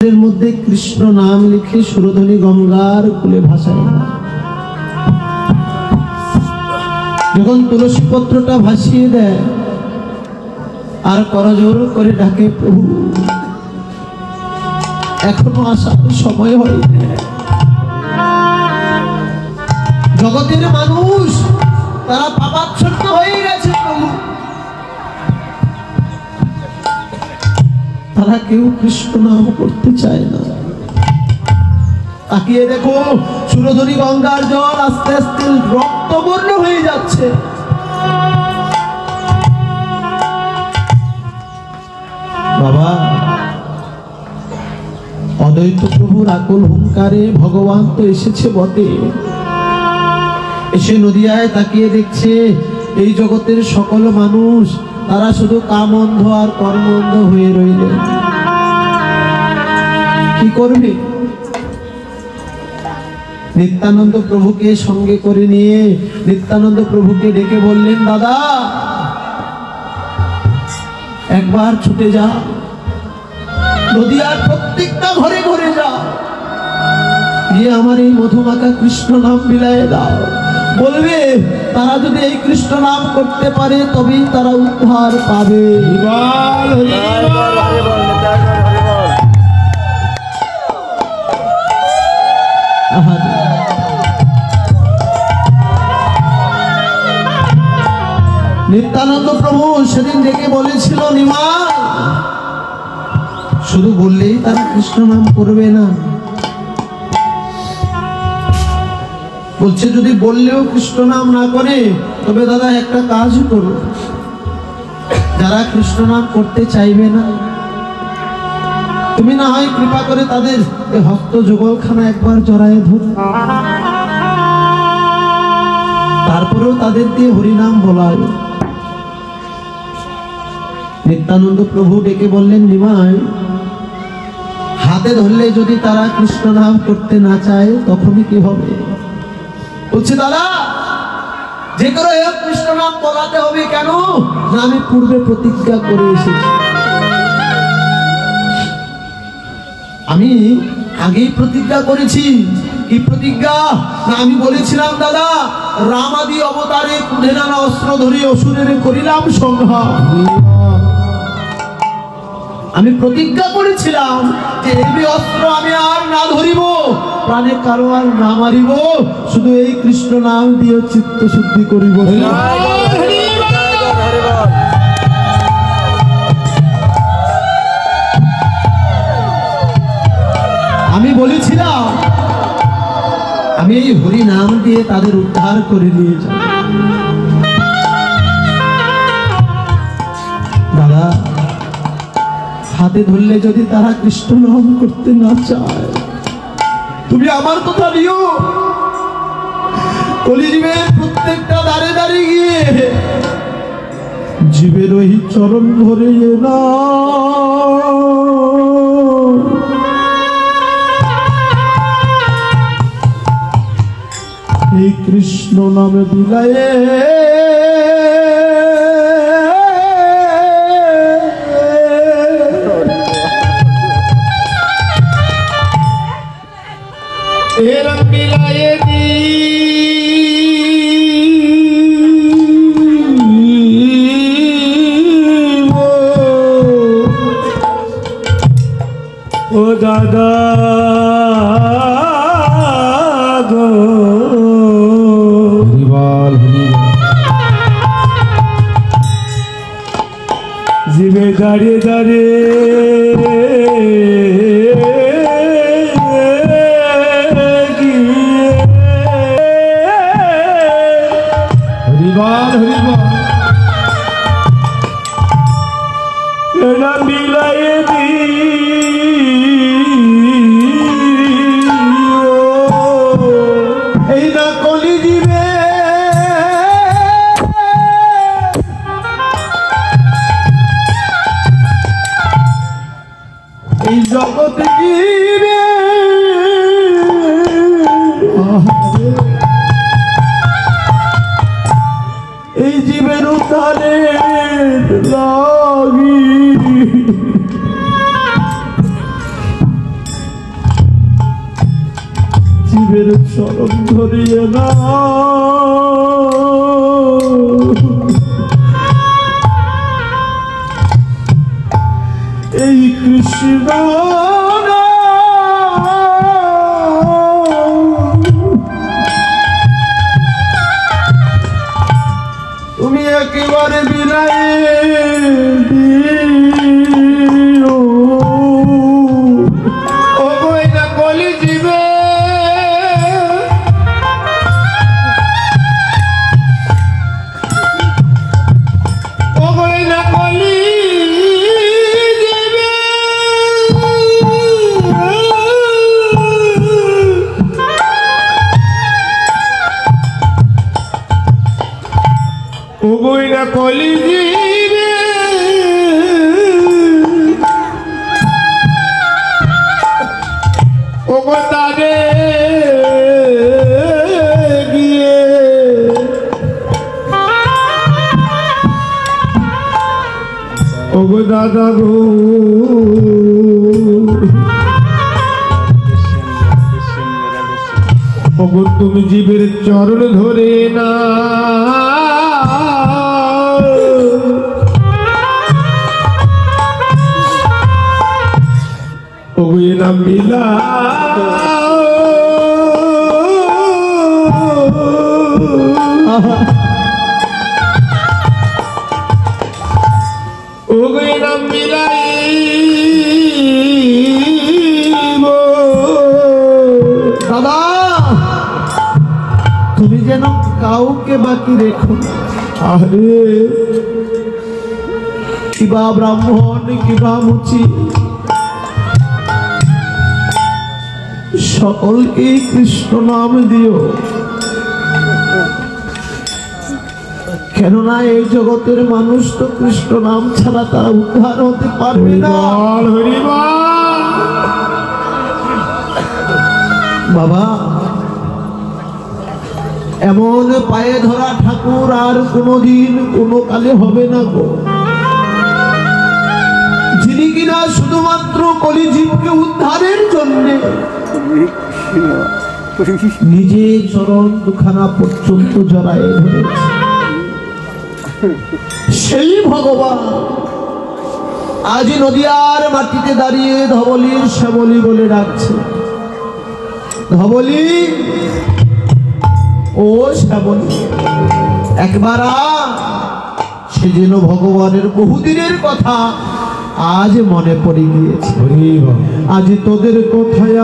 এর মধ্যে কৃষ্ণ নাম লিখে সুরধনী গঙ্গার কূলে ভাসায়। যখন তুলসী পত্রটা ভাসিয়ে দেয় আর করজোর করে ডাকে, প্রভু এখনো আসার সময় হয়নি। জগতের মানুষ তারা পাপাচ্ছন্ন হয়ে গেছে প্রভু, তারা কেউ কৃষ্ণ নাম করতে চায় না। তাকিয়ে দেখো সুরধনী গঙ্গার জল আস্তে আস্তে রক্তবর্ণ হয়ে যাচ্ছে। বাবা, অদ্বৈত প্রভুর আকুল হুঙ্কারে ভগবান তো এসেছে বটে, এসে নদিয়ায় তাকিয়ে দেখছে এই জগতের সকল মানুষ তারা শুধু কাম অন্ধ আর কর্ম অন্ধ হয়ে রইলেন। কি করবে? নিত্যানন্দ প্রভুকে সঙ্গে করে নিয়ে নিত্যানন্দ প্রভুকে ডেকে বললেন, দাদা একবার ছুটে যা, নদিয়ার প্রত্যেকটা ঘরে ঘরে যা, গিয়ে আমার এই মধুমাখা কৃষ্ণ নাম বিলায়ে দাও। বলবে তারা যদি এই কৃষ্ণ নাম করতে পারে তবেই তারা উদ্ধার পাবে। নিত্যানন্দ প্রভু সেদিন ডেকে বলেছিল, নিমাই শুধু বললেই তারা কৃষ্ণ নাম করবে না, বলছে যদি বললেও কৃষ্ণ নাম না করে তবে দাদা একটা কাজ করো, যারা কৃষ্ণ নাম করতে চাইবে না তুমি না হয় কৃপা করে তাদের হস্ত যুগলখানা একবার জড়ায় ধরো, তারপরেও তাদের দিয়ে হরিনাম বলায়। নিত্যানন্দ প্রভু ডেকে বললেন, নিমাই হাতে ধরলে যদি তারা কৃষ্ণ নাম করতে না চায় তখনই কি হবে? বলছে দাদা যে করে কৃষ্ণ নাম বলাতে হবে। কেন না আমি পূর্বে প্রতিজ্ঞা করে এসেছি, আমি আগেই প্রতিজ্ঞা করেছি। কি প্রতিজ্ঞা? না আমি বলেছিলাম দাদা রাম আদি অবতারে কুড়ে নানা অস্ত্র ধরে অসুরের করিলাম সংহার। আমি প্রতিজ্ঞা করেছিলাম যে এই অস্ত্র আমি আর না ধরিব, প্রাণে কারো আর না মারিব, শুধু এই কৃষ্ণ নাম দিয়ে চিত্ত শুদ্ধি করিব। আমি বলেছিলাম আমি এই হরি নাম দিয়ে তাদের উদ্ধার করে নিয়ে যাব। দাদা হাতে ধরলে যদি তারা কৃষ্ণ নাম করতে না চায় তুমি আমার কথা দিও, কলিযুগের প্রত্যেকটা দাঁড়ে দাঁড়ে গিয়ে জীবের ওই চরণ ধরে না এই কৃষ্ণ নামে বিলায়ে এরম বিলায়ে দি ও দাদা গো জীবে দাঁড়িয়ে দাঁড়িয়ে এই জগতে গিরে এই জীবের উদ্ধারে লাগি জীবের চরণ ধরিয়ে না এই কৃষ্ণ তুমি একেবারে বিলাই দিও ও বইনা কলি জীবে ও বইনা কলি জীবে ও বইনা কলি জীবে ও তারে গিয়ে ও দাদা গো ও তুমি জীবের চরণ ধরে না ওগুলা মিলা ওগুলা মিলাই দাদা তুমি যেন কাউকে বাকি রেখো আরে কিবা ব্রাহ্মণ কিবা মুচি সকলকে কৃষ্ণ নাম দিও কেননা এই জগতের মানুষ তো কৃষ্ণ নাম ছাড়া তারা উদ্ধার হতে পারবে না বাবা এমন পায়ে ধরা ঠাকুর আর কোনোদিন কোনো কালে হবে না গো যিনি কিনা শুধুমাত্র কলিজীবকে উদ্ধারের জন্য নিজে চরণ দুখানা পর্যন্ত জড়ায় ধরেছে সেই ভগবান আজ নদিয়ার মাটিতে দাঁড়িয়ে ধবলির শ্যামলী বলে ডাকছে ধবলি ও শ্যামলী একবার সে যেন ভগবানের বহুদিনের কথা আজ মনে পড়ে গিয়েছে আজ তোদের কোথায়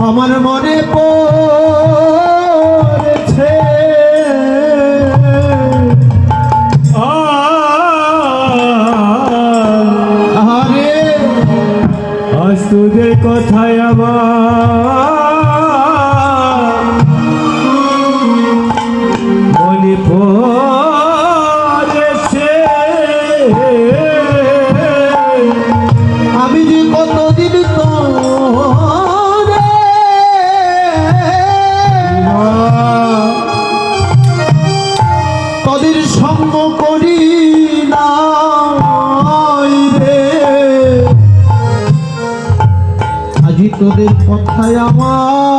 আমার মনে পড়েছে আরে আজ তোদের কোথায় মনে পড়েছে আমি যে কতদিন তোদের সঙ্গ করি না রে আজি তোদের কথায় আমার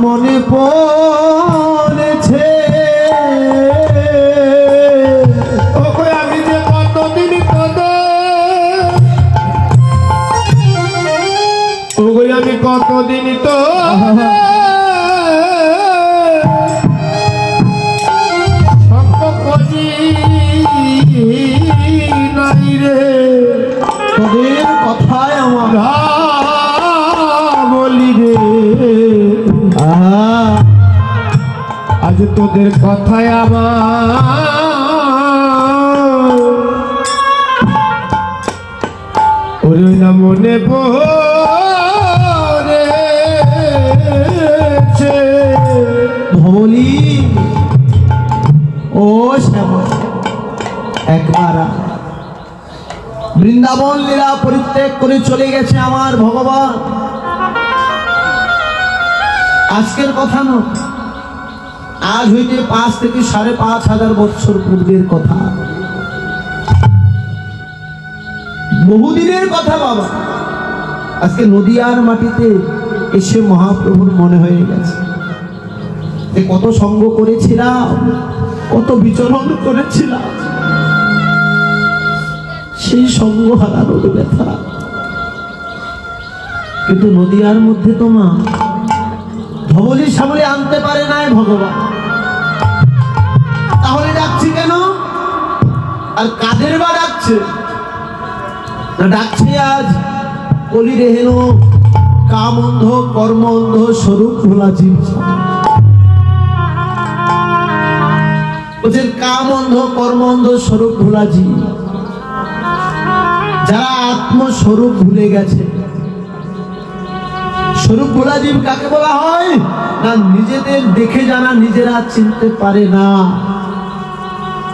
মনে পড়েছে আমি যে কতদিন আমি কতদিন তো নাই রে তোদের কথায় আমার বলি রে আজ তোদের কথায় আমার না মনে পড়েছে ধবলি ও শ্যামল একবার বৃন্দাবন লীলা পরিত্যাগ করে চলে গেছে আমার ভগবান আজকের কথা নয় আজ হইতে 5 থেকে 5,500 বছর পূর্বের কথা বহুদিনের কথা বাবা, আজকে নদিয়ার মাটিতে এসে মহাপ্রভুর মনে হয়ে গেছে যে কত সঙ্গ করেছিলাম, কত বিচরণ করেছিলাম, সেই সঙ্গ হারানোর ব্যথা। কিন্তু নদিয়ার মধ্যে তো মা ধবলি সাবলি আনতে পারে নাই ভগবান, তাহলে ডাকছি কেন? আর কাদের বা ডাকছে? ডাকছে আজ কলি রেহেন কাম অন্ধ কর্ম অন্ধ স্বরূপ ভোলা জীব। বলছেন কাম অন্ধ কর্ম অন্ধ স্বরূপ ভোলা জীব, যারা আত্মস্বরূপ ভুলে গেছে। স্বরূপ ভোলা জীব কাকে বলা হয়? না, নিজেদের দেখে যারা নিজেরা চিনতে পারে না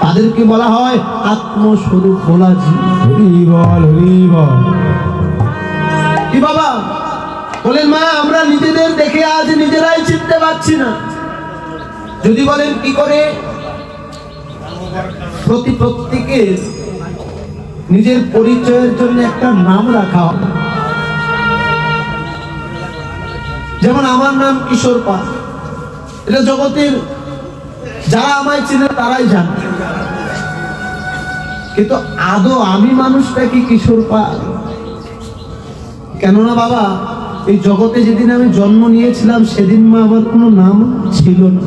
তাদেরকে বলা হয় আত্মস্বরূপ ভোলা জীব। হরি বল, হরি বল। কি বাবা বলেন, মা আমরা নিজেদের দেখে আজ নিজেরাই চিনতে পারছি না। যদি বলেন কি করে? প্রত্যেকের নিজের পরিচয়ের জন্য একটা নাম রাখা হবে। যেমন আমার নাম কিশোর পাল, এটা জগতের যারা আমায় চিনে তারাই জানে, কিন্তু আদৌ আমি মানুষটা কি কিশোর পাল? কেননা বাবা এই জগতে যেদিন আমি জন্ম নিয়েছিলাম সেদিন মা আমার কোনো নাম ছিল না।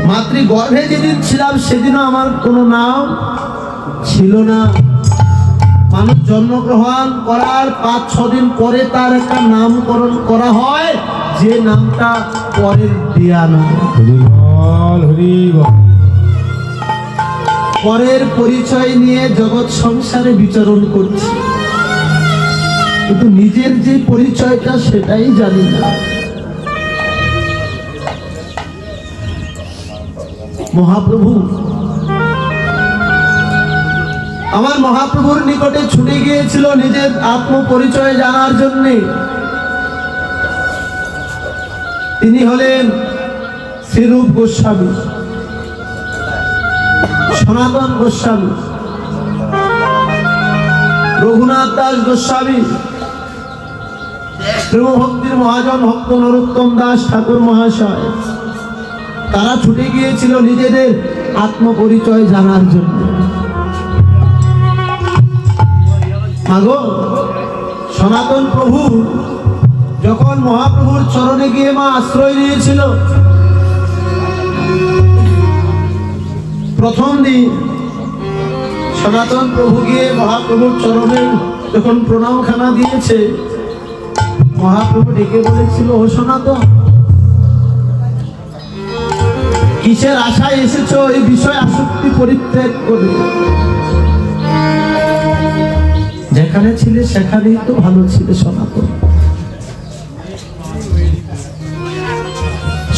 মাতৃগর্ভে যেদিন ছিলাম সেদিনও আমার কোনো নাম ছিল না। মানুষ জন্মগ্রহণ করার 5-6 দিন পরে তার একটা নামকরণ করা হয়, যে নামটা পরের দেয়া না। পরের পরিচয় নিয়ে জগৎ সংসারে বিচরণ করছে, কিন্তু নিজের যে পরিচয়টা সেটাই জানি না। মহাপ্রভু আমার মহাপ্রভুর নিকটে ছুটে গিয়েছিল নিজের আত্মপরিচয় জানার জন্যে। তিনি হলেন শ্রীরূপ গোস্বামী, সনাতন গোস্বামী, রঘুনাথ দাস গোস্বামী, প্রেমভক্তির মহাজন ভক্ত নরোত্তম দাস ঠাকুর মহাশয়। তারা ছুটে গিয়েছিল নিজেদের আত্মপরিচয় জানার জন্য। মাগো সনাতন প্রভু যখন মহাপ্রভুর চরণে গিয়ে মা আশ্রয় নিয়েছিল, প্রথম দিন সনাতন প্রভু গিয়ে মহাপ্রভুর চরণে যখন প্রণামখানা দিয়েছে, মহাপ্রভু ডেকে বলেছিল, ও সনাতন, কিসের আশায় এসেছো? এই বিষয় আসক্তি পরিত্যাগ করে যেখানে ছিলে সেখানেই তো ভালো ছিলে সনাতন।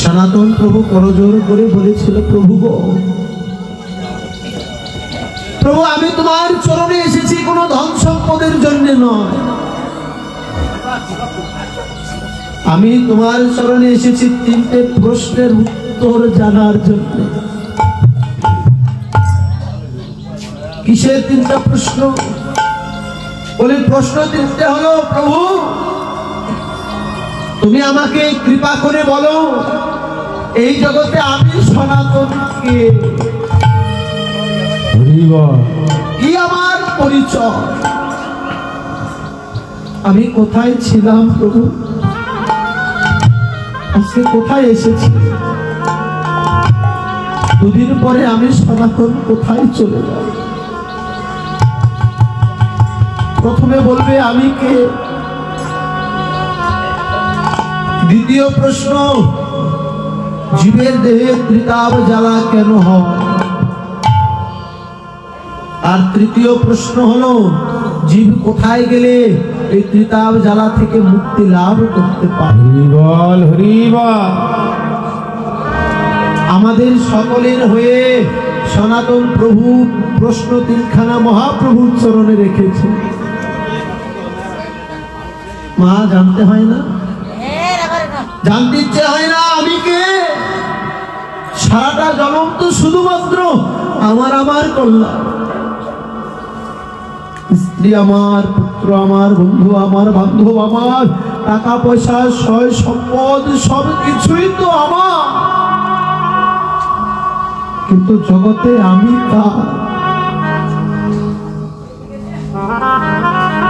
সনাতন প্রভু করজোর করে বলেছিল, প্রভু গো, প্রভু আমি তোমার চরণে এসেছি কোনো ধন সম্পদের জন্য নয়, আমি তোমার চরণে এসেছি 3টে প্রশ্নের উত্তর জানার জন্য। কিসের 3টা প্রশ্ন? বলে প্রশ্ন 3টে হলো, প্রভু তুমি আমাকে কৃপা করে বলো এই জগতে আমি সনাতন কে? কি আমার পরিচয়? আমি কোথায় ছিলাম প্রভু, আজকে কোথায় এসেছি? দুদিন পরে আমি সনাতন কোথায় চলে যাব? প্রথমে বলবে আমি কে। দ্বিতীয় প্রশ্ন, জীবের দেহে ত্রিতাব জ্বালা কেন হয়? আর তৃতীয় প্রশ্ন হলো, জীব কোথায় গেলে এই ত্রিতাব জ্বালা থেকে মুক্তি লাভ করতে পারে? হরিবল, হরিবল। আমাদের সকলের হয়ে সনাতন প্রভু প্রশ্ন 3খানা মহাপ্রভুর চরণে রেখেছে। মা জানতে হয় না? জানতে ইচ্ছে হয় না আমি কে? সারাটা জনম তো শুধুমাত্র আমার কল্যাণ। স্ত্রী আমার, পুত্র আমার, বন্ধু আমার, বান্ধব আমার, টাকা পয়সা, সয় সম্পদ সব কিছুই তো আমার, কিন্তু জগতে আমি কার?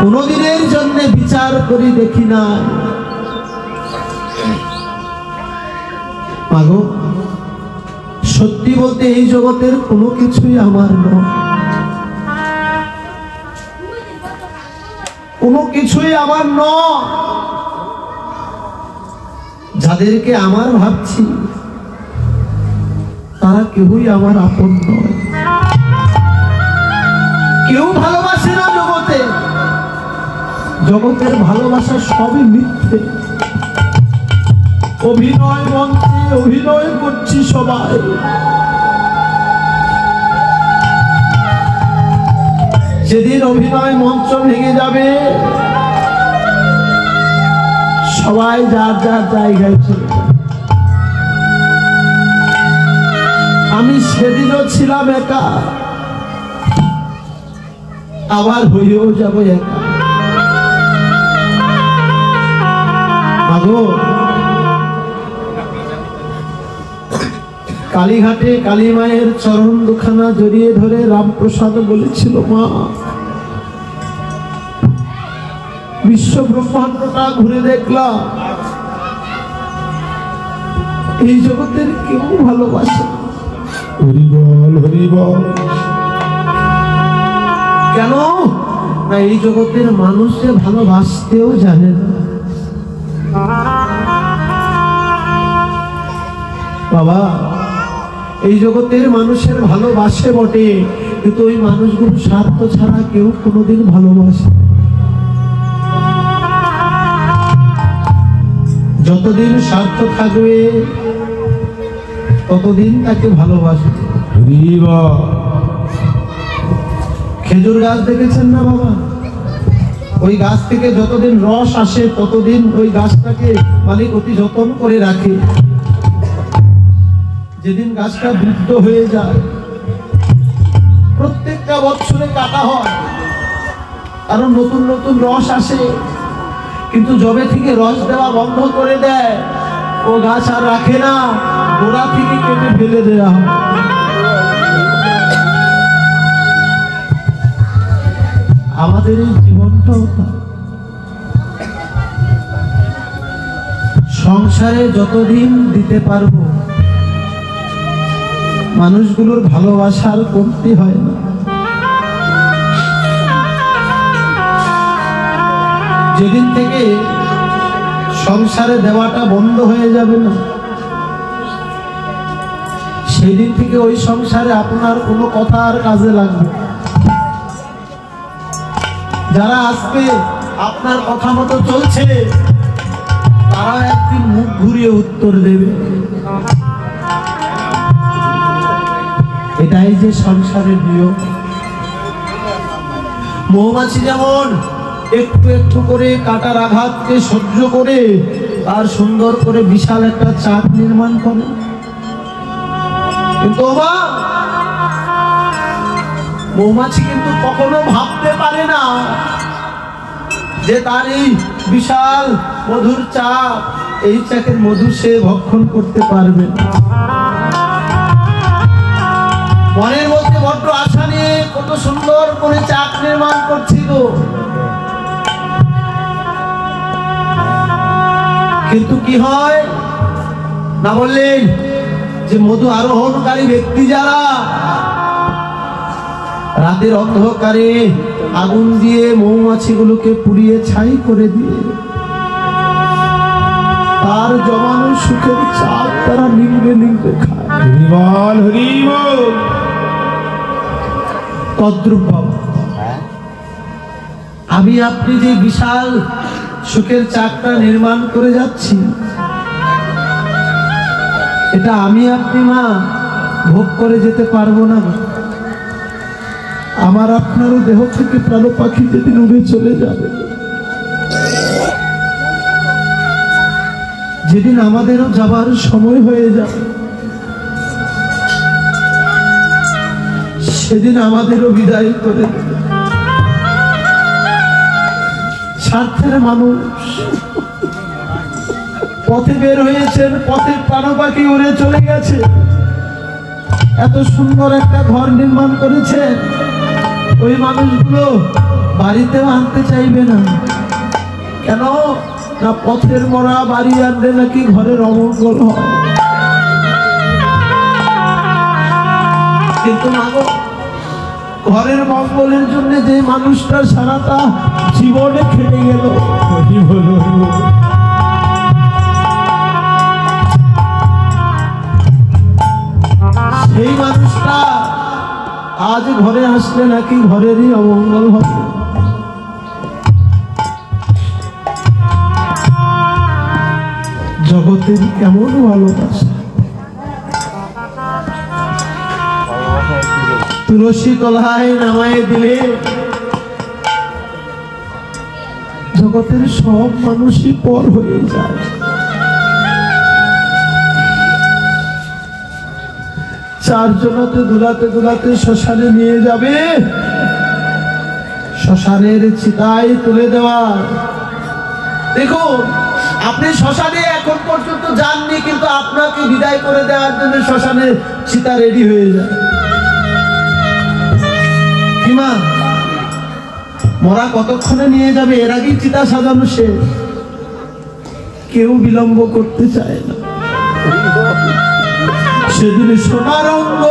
কোনদিনের জন্য বিচার করি দেখি না। মাগো, সত্যি বলতে এই জগতের কোনো কিছুই আমার নয়, কোনো কিছুই আমার নয়। যাদেরকে আমার ভাবছি তারা কেউই আমার আপন নয়। কেউ ভালোবাসে না জগতে, জগতের ভালোবাসা সবই মিথ্যে। অভিনয় মঞ্চে অভিনয় করছি সবাই, যেদিন অভিনয় মঞ্চ ভেঙে যাবে সবাই যার যার জায়গায় চলে যাবে। আমি সেদিনও ছিলাম একা, আবার হয়েও যাব একা। মাগো, কালীঘাটে কালী মায়ের চরণ দুখানা জড়িয়ে ধরে রামপ্রসাদ বলেছিল, মা, বিশ্ব ব্রহ্মাণ্ডটা ঘুরে দেখলাম, এই জগতের কেউ ভালোবাসে। হরি বল, হরি বল। কেন না এই জগতের মানুষ যে ভালোবাসতেও জানে না। বাবা, এই জগতের মানুষের ভালোবাসে বটে, কিন্তু ওই মানুষগুলো স্বার্থ ছাড়া কেউ কোনোদিন ভালোবাসে। যতদিন স্বার্থ থাকবে ততদিন তাকে ভালোবাসে। খেজুর গাছ দেখেছেন না বাবা? ওই গাছ থেকে যতদিন রস আসে ততদিন ওই গাছটাকে মালিক অতি যত্ন করে রাখে। যেদিন গাছটা বৃদ্ধ হয়ে যায়, প্রত্যেকটা বছরে কাটা হয়, কারণ নতুন নতুন রস আসে, কিন্তু যবে থেকে রস দেওয়া বন্ধ করে দেয় ও গাছ আর রাখে না, গোড়া থেকে কেটে ফেলে দেওয়া হয়। আমাদের এই জীবনটাও সংসারে যতদিন দিতে পারবো মানুষগুলোর ভালোবাসার কমতি হয় না। যেদিন থেকে সংসারে দেওয়াটা বন্ধ হয়ে যাবে না, সেদিন থেকে ওই সংসারে আপনার কোনো কথা আর কাজে লাগবে। যারা আজকে আপনার কথা মতো চলছে তারা একদিন মুখ ঘুরিয়ে উত্তর দেবে। এটাই যে সংসারের নিয়ম। মৌমাছি যেমন একটু একটু করে কাটার আঘাতকে সহ্য করে আর সুন্দর করে বিশাল একটা চাক নির্মাণ করে, কিন্তু মৌমাছি কিন্তু কখনো ভাবতে পারে না যে তার এই বিশাল মধুর চাক, এই চাকের মধু সে ভক্ষণ করতে পারবে। মনের মধ্যে বড্ড আশা নিয়ে কত সুন্দর করে চাক নির্মাণ করছিল, কিন্তু কি হয় না বললেন যে মধু আরোহণকারী ব্যক্তি যারা রাতের অন্ধকারে আগুন দিয়ে মৌমাছিগুলোকে পুড়িয়ে ছাই করে দিয়ে তার জমানো সুখের চাক তারা নিংড়ে নিংড়ে খায়। তদ্রূপ আমি আপনি যে বিশাল সুখের চাকটা নির্মাণ করে যাচ্ছি, এটা আমি আপনি মা ভোগ করে যেতে পারবো না। আমার আপনারও দেহ থেকে প্রাণ পাখি যেদিন উড়ে চলে যাবে, যেদিন আমাদেরও যাবার সময় হয়ে যাবে, সেদিন আমাদেরও বিদায় করে দেবে। স্বার্থের মানুষ। পথে বের হয়েছেন, পথে প্রাণ পাখি উড়ে চলে গেছে, এত সুন্দর একটা ঘর নির্মাণ করেছেন, ওই মানুষগুলো বাড়িতেও আনতে চাইবে না। কেন না পথের মরা বাড়ি আনলে নাকি ঘরের অমঙ্গল হয়। কিন্তু মাগো, ঘরের মঙ্গলের জন্য যে মানুষটা সারাটা জীবনে খেটে গেল, সেই মানুষটা আজ ঘরে আসলে নাকি ঘরেরই অমঙ্গল হবে। জগতের কেমন ভালোবাসা। তুলসী তলায় নামায় দিলে জগতের সব মানুষই পর হয়ে যায়। চারজনাতে দুলাতে দুলাতে শ্মশানে নিয়ে যাবে, শ্মশানের চিতায় তুলে দেওয়া। দেখুন, আপনি শ্মশানে এখন পর্যন্ত যাননি, কিন্তু আপনাকে বিদায় করে দেওয়ার জন্য শ্মশানে চিতা রেডি হয়ে যায়। কিমা মরা কতক্ষণে নিয়ে যাবে, এর আগেই চিতা সাজানো শেষ। কেউ বিলম্ব করতে চায় না। সেদিন সোনার অঙ্গ